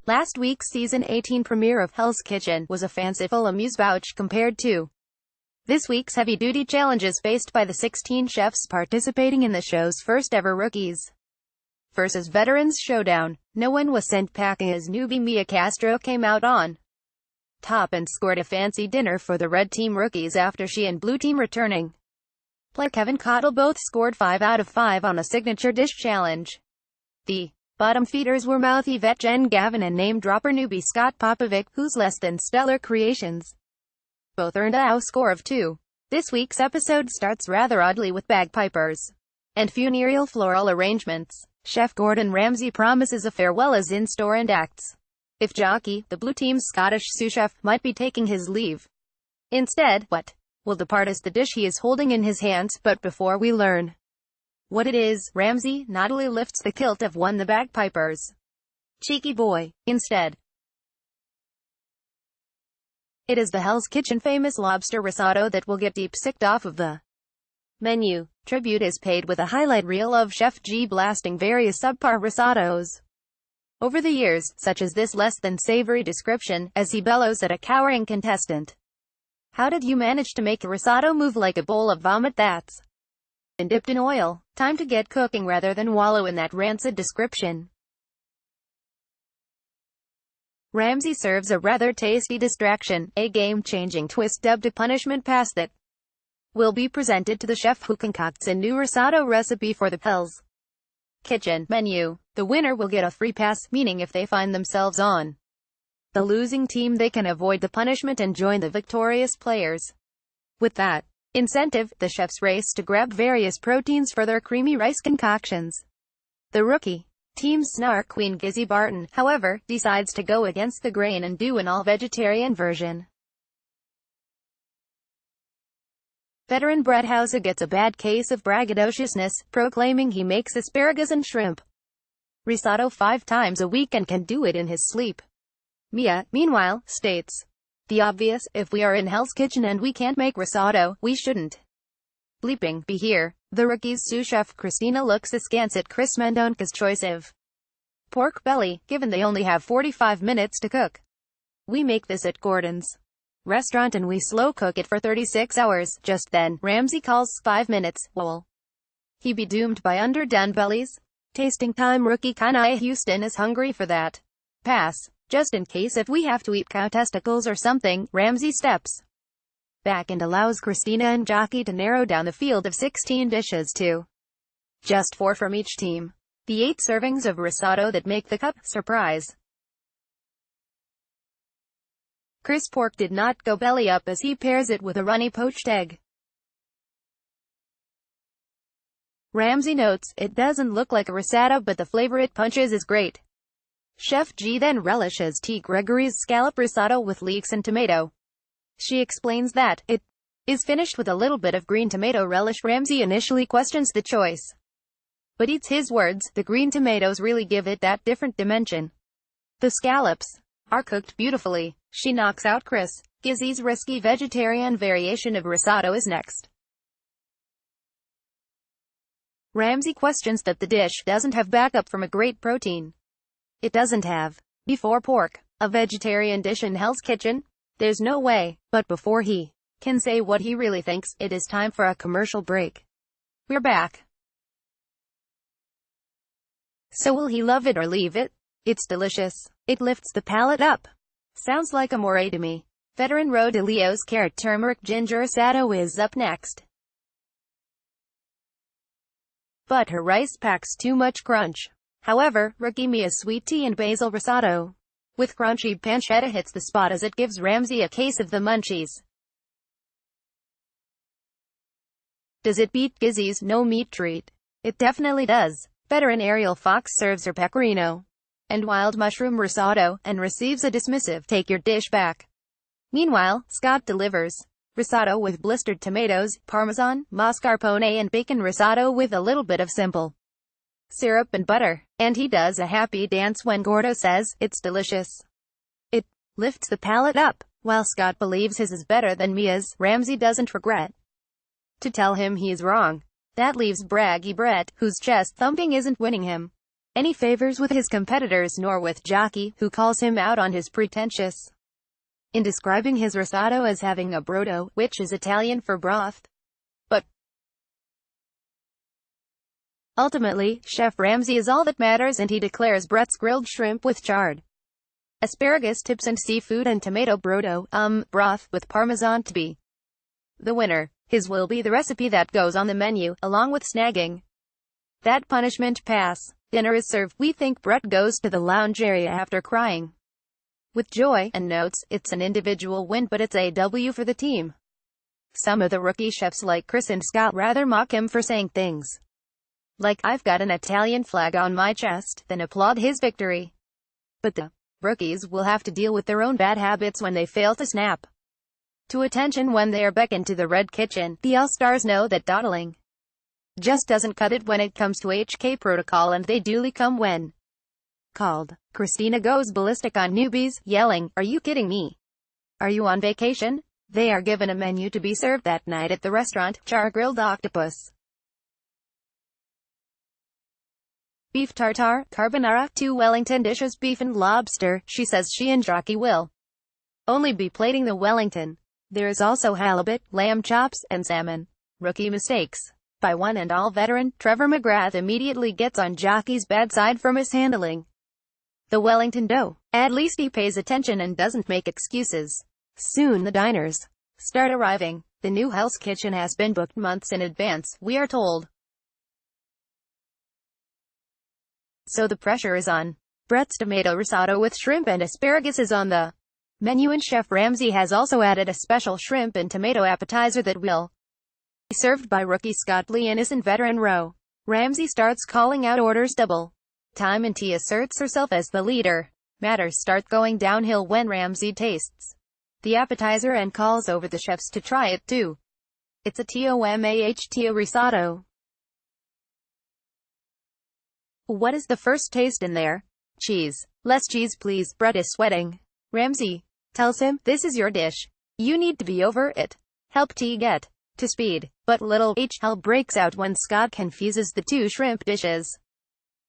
Last week's Season 18 premiere of Hell's Kitchen was a fanciful amuse bouche compared to this week's heavy-duty challenges faced by the 16 chefs participating in the show's first-ever Rookies versus Veterans showdown. No one was sent packing as newbie Mia Castro came out on top and scored a fancy dinner for the Red Team Rookies after she and Blue Team returning player Kevin Cottle both scored 5 out of 5 on a signature dish challenge. The bottom feeders were mouthy vet Jen Gavin and name-dropper newbie Scott Popovic, whose less-than-stellar creations both earned a score of 2. This week's episode starts rather oddly with bagpipers and funereal floral arrangements. Chef Gordon Ramsay promises a farewell as in-store and acts if Jockey, the Blue Team's Scottish sous chef, might be taking his leave. Instead, what will depart is the dish he is holding in his hands, but before we learn what it is, Ramsay naughtily lifts the kilt of one of the bagpipers. Cheeky boy. Instead, it is the Hell's Kitchen famous lobster risotto that will get deep-sicked off of the menu. Tribute is paid with a highlight reel of Chef G blasting various subpar risottos over the years, such as this less-than-savory description, as he bellows at a cowering contestant. "How did you manage to make a risotto move like a bowl of vomit that's been dipped in oil? Time to get cooking rather than wallow in that rancid description." Ramsay serves a rather tasty distraction, a game-changing twist dubbed a punishment pass that will be presented to the chef who concocts a new risotto recipe for the Hell's Kitchen menu. The winner will get a free pass, meaning if they find themselves on the losing team they can avoid the punishment and join the victorious players. With that incentive, the chefs race to grab various proteins for their creamy rice concoctions. The Rookie Team's snark queen Gizzy Barton, however, decides to go against the grain and do an all-vegetarian version. Veteran Brett Hauser gets a bad case of braggadociousness, proclaiming he makes asparagus and shrimp risotto 5 times a week and can do it in his sleep. Mia, meanwhile, states the obvious: if we are in Hell's Kitchen and we can't make risotto, we shouldn't bleeping be here. The Rookies' sous chef Christina looks askance at Chris Mendonca's choice of pork belly, given they only have 45 minutes to cook. "We make this at Gordon's restaurant and we slow cook it for 36 hours. Just then, Ramsay calls 5 minutes. Will he be doomed by underdone bellies? Tasting time. Rookie Kanye Houston is hungry for that pass. Just in case if we have to eat cow testicles or something. Ramsay steps back and allows Christina and Jockey to narrow down the field of 16 dishes to just 4 from each team. The 8 servings of risotto that make the cup. Surprise. Chris Pork did not go belly up as he pairs it with a runny poached egg. Ramsay notes, "It doesn't look like a risotto, but the flavor it punches is great." Chef G then relishes T. Gregory's scallop risotto with leeks and tomato. She explains that it is finished with a little bit of green tomato relish. Ramsay initially questions the choice, but eats his words. The green tomatoes really give it that different dimension. The scallops are cooked beautifully. She knocks out Chris. Gizzy's risky vegetarian variation of risotto is next. Ramsay questions that the dish doesn't have backup from a great protein. It doesn't have before pork, a vegetarian dish in Hell's Kitchen? There's no way. But before he can say what he really thinks, it is time for a commercial break. We're back. So will he love it or leave it? It's delicious. It lifts the palate up. Sounds like amore to me. Veteran Rodilio's carrot turmeric ginger risotto is up next. But her rice packs too much crunch. However, Rookie Mia's sweet tea and basil risotto with crunchy pancetta hits the spot as it gives Ramsay a case of the munchies. Does it beat Gizzy's no-meat treat? It definitely does. Veteran Ariel Fox serves her pecorino and wild mushroom risotto, and receives a dismissive "take your dish back." Meanwhile, Scott delivers risotto with blistered tomatoes, parmesan, mascarpone and bacon risotto with a little bit of simple syrup and butter. And he does a happy dance when Gordo says, "It's delicious." It lifts the palate up. While Scott believes his is better than Mia's, Ramsay doesn't regret to tell him he is wrong. That leaves braggy Brett, whose chest thumping isn't winning him. any favors with his competitors nor with Jockey, who calls him out on his pretentious in describing his risotto as having a brodo, which is Italian for broth. But ultimately, Chef Ramsay is all that matters, and he declares Brett's grilled shrimp with charred asparagus tips and seafood and tomato brodo, broth, with parmesan to be the winner. His will be the recipe that goes on the menu, along with snagging that punishment pass. Dinner is served. We think Brett goes to the lounge area after crying with joy, and notes, it's an individual win but it's a W for the team. Some of the rookie chefs like Chris and Scott rather mock him for saying things like, I've got an Italian flag on my chest, than applaud his victory. But the rookies will have to deal with their own bad habits when they fail to snap to attention when they are beckoned to the red kitchen. The All-Stars know that dawdling just doesn't cut it when it comes to HK protocol, and they duly come when called. Christina goes ballistic on newbies, yelling, "Are you kidding me? Are you on vacation?" They are given a menu to be served that night at the restaurant: char-grilled octopus, beef tartare, carbonara, 2 Wellington dishes, beef and lobster. She says she and Jockey will only be plating the Wellington. There is also halibut, lamb chops, and salmon. Rookie mistakes. By one and all veteran, Trevor McGrath immediately gets on Jockey's bad side for mishandling the Wellington dough. At least he pays attention and doesn't make excuses. Soon the diners start arriving. The new Hell's Kitchen has been booked months in advance, we are told. So the pressure is on. Brett's tomato risotto with shrimp and asparagus is on the menu, and Chef Ramsay has also added a special shrimp and tomato appetizer that will be served by rookie Scott Lee, innocent veteran Roe. Ramsay starts calling out orders double time, and T asserts herself as the leader. Matters start going downhill when Ramsay tastes the appetizer and calls over the chefs to try it too. It's a tomato risotto. What is the first taste in there? Cheese. Less cheese please. Brett is sweating. Ramsay tells him, this is your dish. You need to be over it. Help T get to speed. But little hell breaks out when Scott confuses the 2 shrimp dishes,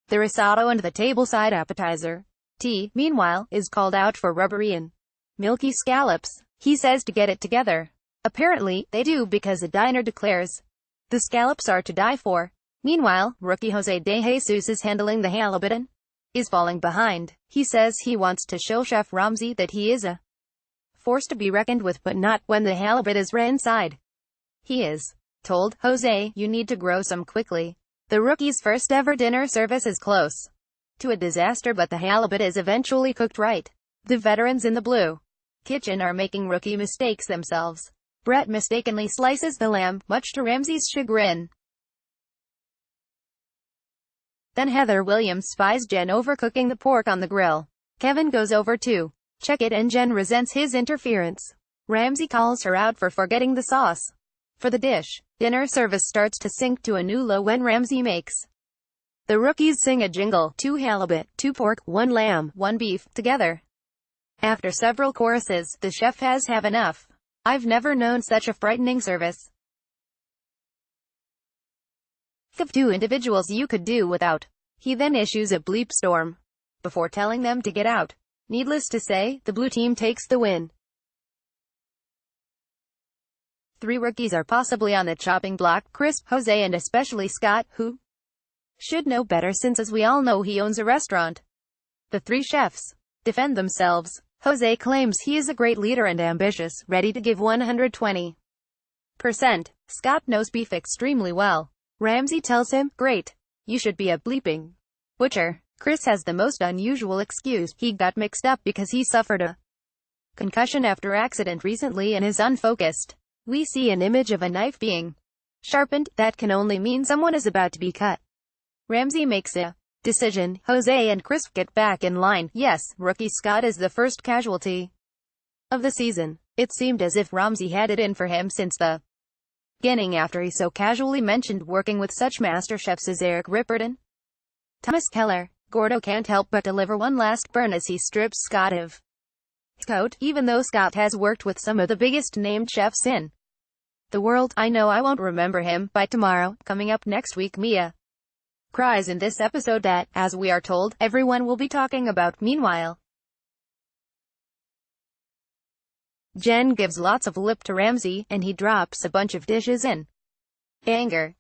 the risotto and the tableside appetizer. T, meanwhile, is called out for rubbery and milky scallops. He says to get it together. Apparently, they do, because a diner declares the scallops are to die for. Meanwhile, rookie Jose De Jesus is handling the halibut and is falling behind. He says he wants to show Chef Ramsay that he is a force to be reckoned with, but not when the halibut is inside. He is told, Jose, you need to grow some quickly. The rookie's first ever dinner service is close to a disaster, but the halibut is eventually cooked right. The veterans in the blue kitchen are making rookie mistakes themselves. Brett mistakenly slices the lamb, much to Ramsay's chagrin. Then Heather Williams spies Jen overcooking the pork on the grill. Kevin goes over to check it, and Jen resents his interference. Ramsay calls her out for forgetting the sauce for the dish. Dinner service starts to sink to a new low when Ramsay makes the rookies sing a jingle: 2 halibut, 2 pork, 1 lamb, 1 beef, together. After several choruses, the chef has had enough. I've never known such a frightening service. Of 2 individuals you could do without. He then issues a bleep storm before telling them to get out. Needless to say, the blue team takes the win. 3 rookies are possibly on the chopping block: Chris, Jose, and especially Scott, who should know better since, as we all know, he owns a restaurant. The 3 chefs defend themselves. Jose claims he is a great leader and ambitious, ready to give 120%. Scott knows beef extremely well. Ramsay tells him, great. You should be a bleeping butcher. Chris has the most unusual excuse. He got mixed up because he suffered a concussion after accident recently and is unfocused. We see an image of a knife being sharpened. That can only mean someone is about to be cut. Ramsay makes a decision. Jose and Chris get back in line. Yes, rookie Scott is the first casualty of the season. It seemed as if Ramsay had it in for him since the beginning, after he so casually mentioned working with such master chefs as Eric Ripperton, Thomas Keller. Gordo can't help but deliver one last burn as he strips Scott of his coat, even though Scott has worked with some of the biggest named chefs in the world. I know I won't remember him by tomorrow. Coming up next week, Mia cries in this episode that, as we are told, everyone will be talking about. Meanwhile, Jen gives lots of lip to Ramsay, and he drops a bunch of dishes in anger.